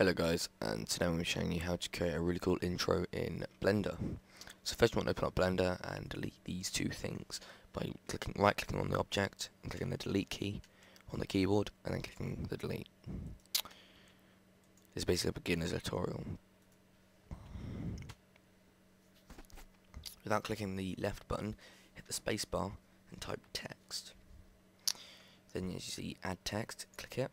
Hello guys, and today I'm going to be showing you how to create a really cool intro in Blender. So first you want to open up Blender and delete these two things by right clicking on the object and clicking the delete key on the keyboard and then clicking the delete. This is basically a beginner's tutorial. Without clicking the left button, hit the space bar and type text. Then as you see add text, click it.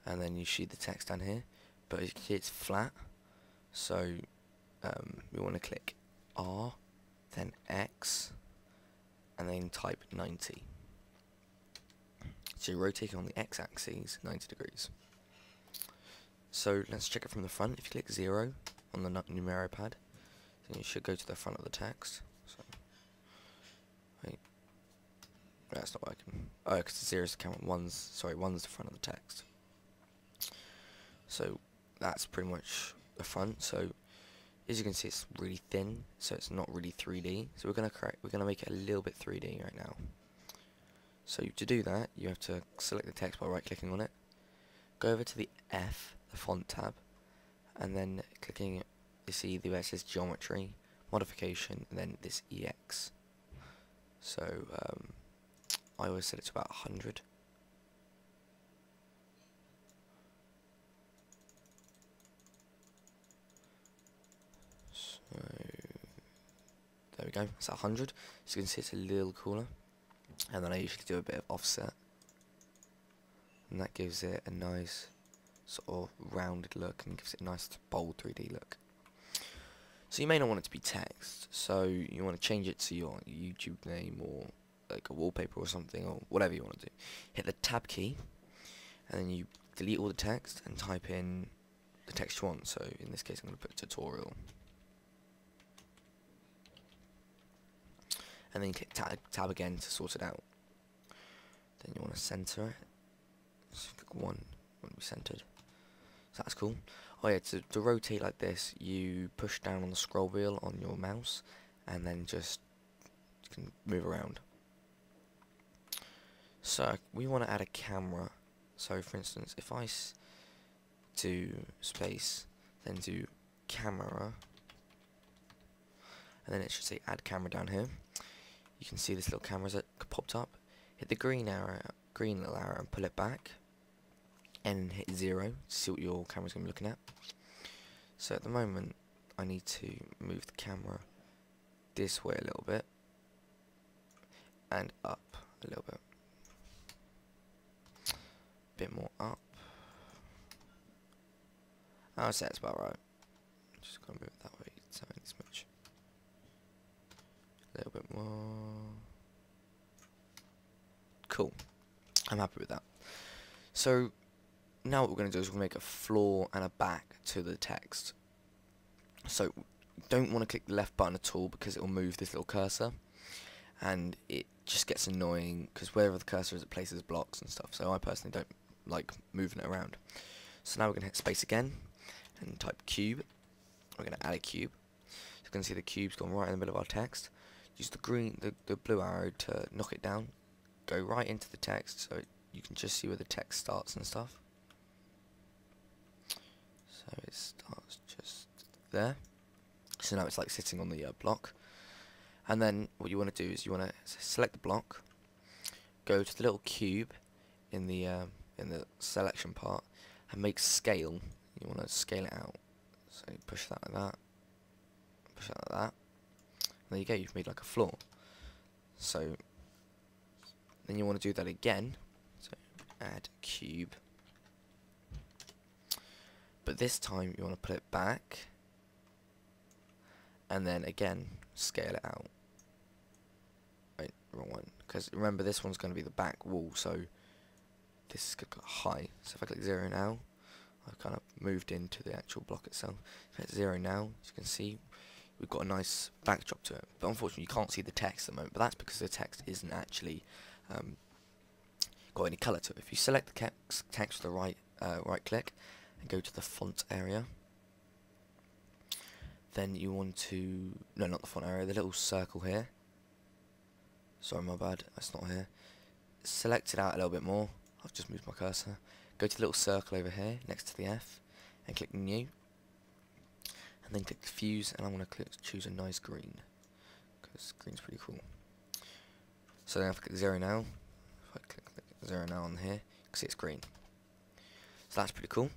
And then you see the text down here, but as you can see it's flat, so we want to click R, then X, and then type 90. So you're rotating on the X axis 90 degrees. So let's check it from the front. If you click 0 on the numero pad, then you should go to the front of the text. So, wait, that's not working. Oh, because 0 is the camera. One's the front of the text. So that's pretty much the front. So as you can see, it's really thin, so it's not really 3D. So we're gonna make it a little bit 3D right now. So to do that, you have to select the text by right-clicking on it, go over to the F, the font tab, and then clicking. You see where it says geometry, modification, and then this EX. So I always set it to about 100. There we go, it's 100. So you can see it's a little cooler. And then I usually do a bit of offset. And that gives it a nice sort of rounded look and gives it a nice bold 3D look. So you may not want it to be text, so you want to change it to your YouTube name or like a wallpaper or something, or whatever you want to do. Hit the tab key, and then you delete all the text and type in the text you want. So in this case I'm going to put tutorial. And then you click tab again to sort it out. Then you want to center it. So click 1, want to be centered. So that's cool. Oh yeah, to rotate like this, you push down on the scroll wheel on your mouse, and then just you can move around. So we want to add a camera. So for instance, if I do space, then do camera, and then it should say add camera down here. You can see this little camera that popped up. Hit the green little arrow and pull it back, and hit 0 to see what your camera's going to be looking at. So at the moment I need to move the camera this way a little bit and up a little bit more up. I'd say that's about right. Just gotta move it that way, so this much. A little bit more. Cool. I'm happy with that. So now what we're going to do is we're going to make a floor and a back to the text. So don't want to click the left button at all because it will move this little cursor, and it just gets annoying because wherever the cursor is, it places blocks and stuff. So I personally don't like moving it around. So now we're going to hit space again and type cube. We're going to add a cube. So you can see the cube's gone right in the middle of our text. Use the blue arrow to knock it down. Go right into the text so you can just see where the text starts and stuff. So it starts just there. So now it's like sitting on the block. And then what you want to do is you want to select the block, go to the little cube in the selection part, and make scale. You want to scale it out. So you push that like that, push that like that. There you go, you've made like a floor. So then you want to do that again. So add cube. But this time you want to put it back. And then again, scale it out. Wait, wrong one. Because remember, this one's going to be the back wall, so this is going to go high. So if I click 0 now, I've kind of moved into the actual block itself. If I hit 0 now, as you can see, we've got a nice backdrop to it, but unfortunately you can't see the text at the moment, but that's because the text isn't actually got any colour to it. If you select the text with the right click and go to the font area, then you want to, no, not the font area, the little circle here, sorry my bad, that's not here, select it out a little bit more. I've just moved my cursor, go to the little circle over here next to the F and click new, and then click diffuse, and I'm going to choose a nice green because green's pretty cool. So then if I click 0 now, if I click 0 now on here, you can see it's green. So that's pretty cool.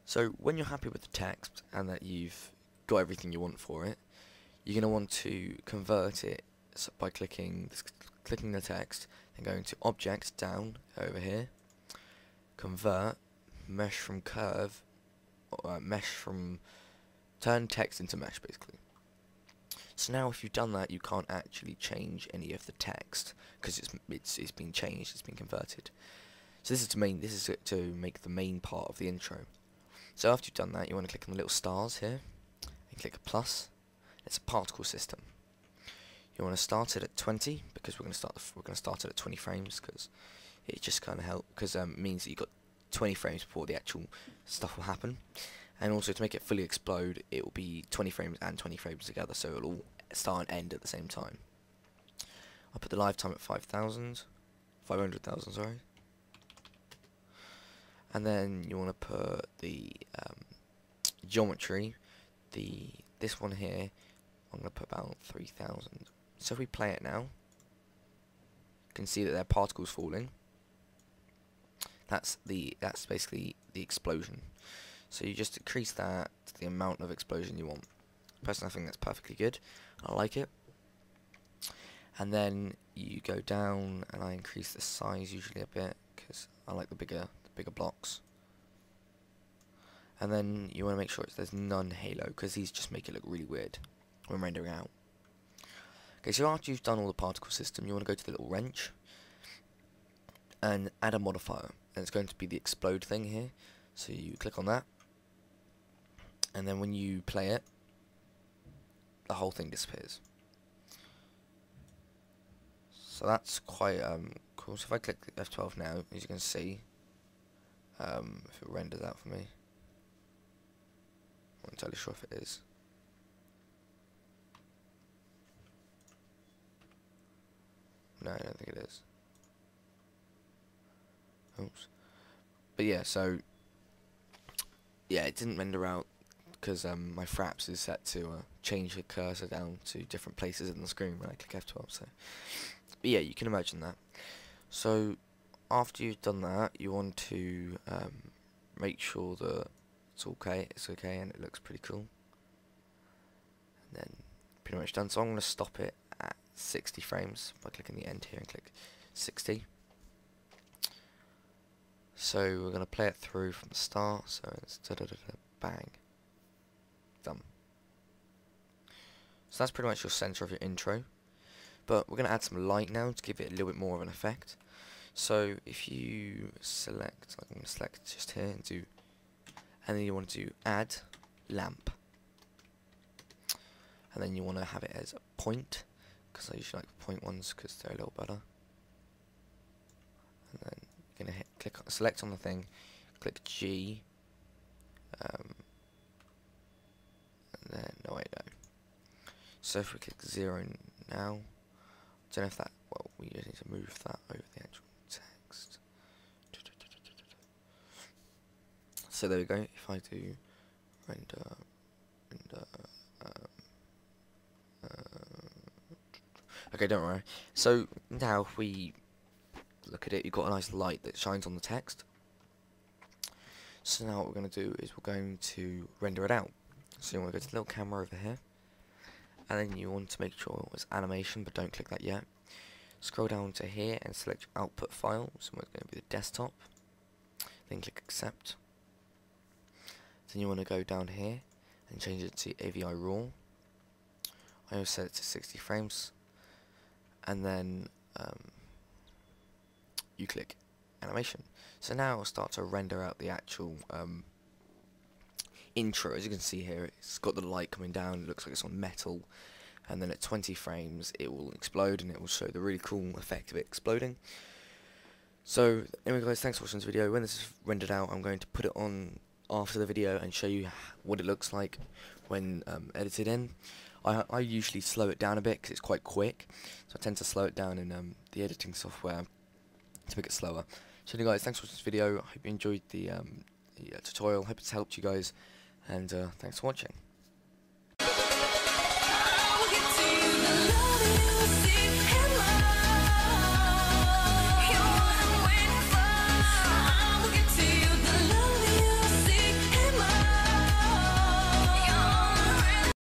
So when you're happy with the text and that you've got everything you want for it, you're going to want to convert it by clicking the text and going to Object down over here, Convert, Mesh from Curve, turn text into mesh basically. So now if you've done that, you can't actually change any of the text because it's been changed, it's been converted. So this is to make the main part of the intro. So after you've done that, you want to click on the little stars here and click plus. It's a particle system. You want to start it at 20 because we're going to start it at 20 frames because it just kind of helps because it means that you've got 20 frames before the actual stuff will happen. And also to make it fully explode, it will be 20 frames and 20 frames together, so it'll all start and end at the same time. I'll put the live time at 500,000, sorry. And then you want to put the geometry, this one here, I'm going to put about 3,000. So if we play it now, you can see that there are particles falling. That's basically the explosion. So you just increase that to the amount of explosion you want. Personally, I think that's perfectly good. I like it. And then you go down, and I increase the size usually a bit because I like the bigger blocks. And then you want to make sure there's none halo because these just make it look really weird when rendering out. Okay, so after you've done all the particle system, you want to go to the little wrench and add a modifier, and it's going to be the explode thing here. So you click on that, and then when you play it, the whole thing disappears. So that's quite cool. So if I click F12 now, as you can see, if it renders out for me, I'm not entirely sure if it is. No, I don't think it is. Oops. But yeah, so yeah, it didn't render out because my fraps is set to change the cursor down to different places in the screen when I click F12. So, but yeah, you can imagine that. So after you've done that, you want to make sure that it's okay, and it looks pretty cool. And then pretty much done. So I'm going to stop it at 60 frames by clicking the end here and click 60. So we're going to play it through from the start. So it's bang, done. So that's pretty much your center of your intro. But we're going to add some light now to give it a little bit more of an effect. So if you select, I'm going to select just here and do, and then you want to do add lamp, and then you want to have it as a point because I usually like point ones because they're a little better. And then you're going to select on the thing, click G, and then no wait no. So if we click 0 now, I don't know if that, well, we just need to move that over the actual text. So there we go. If I do render, okay, don't worry. So now if we look at it, you've got a nice light that shines on the text. So now what we're going to do is we're going to render it out. So you want to go to the little camera over here, and then you want to make sure it's animation, but don't click that yet. Scroll down to here and select your output file. So it's going to be the desktop. Then click accept. Then you want to go down here and change it to AVI RAW. I always set it to 60 frames, and then you click animation. So now it'll start to render out the actual intro. As you can see here, it's got the light coming down, it looks like it's on metal, and then at 20 frames it will explode and it will show the really cool effect of it exploding. So anyway guys, thanks for watching this video. When this is rendered out, I'm going to put it on after the video and show you what it looks like when edited in. I usually slow it down a bit because it's quite quick, so I tend to slow it down in the editing software to make it slower. So anyway, guys, thanks for watching this video. I hope you enjoyed the tutorial. Hope it's helped you guys, and thanks for watching.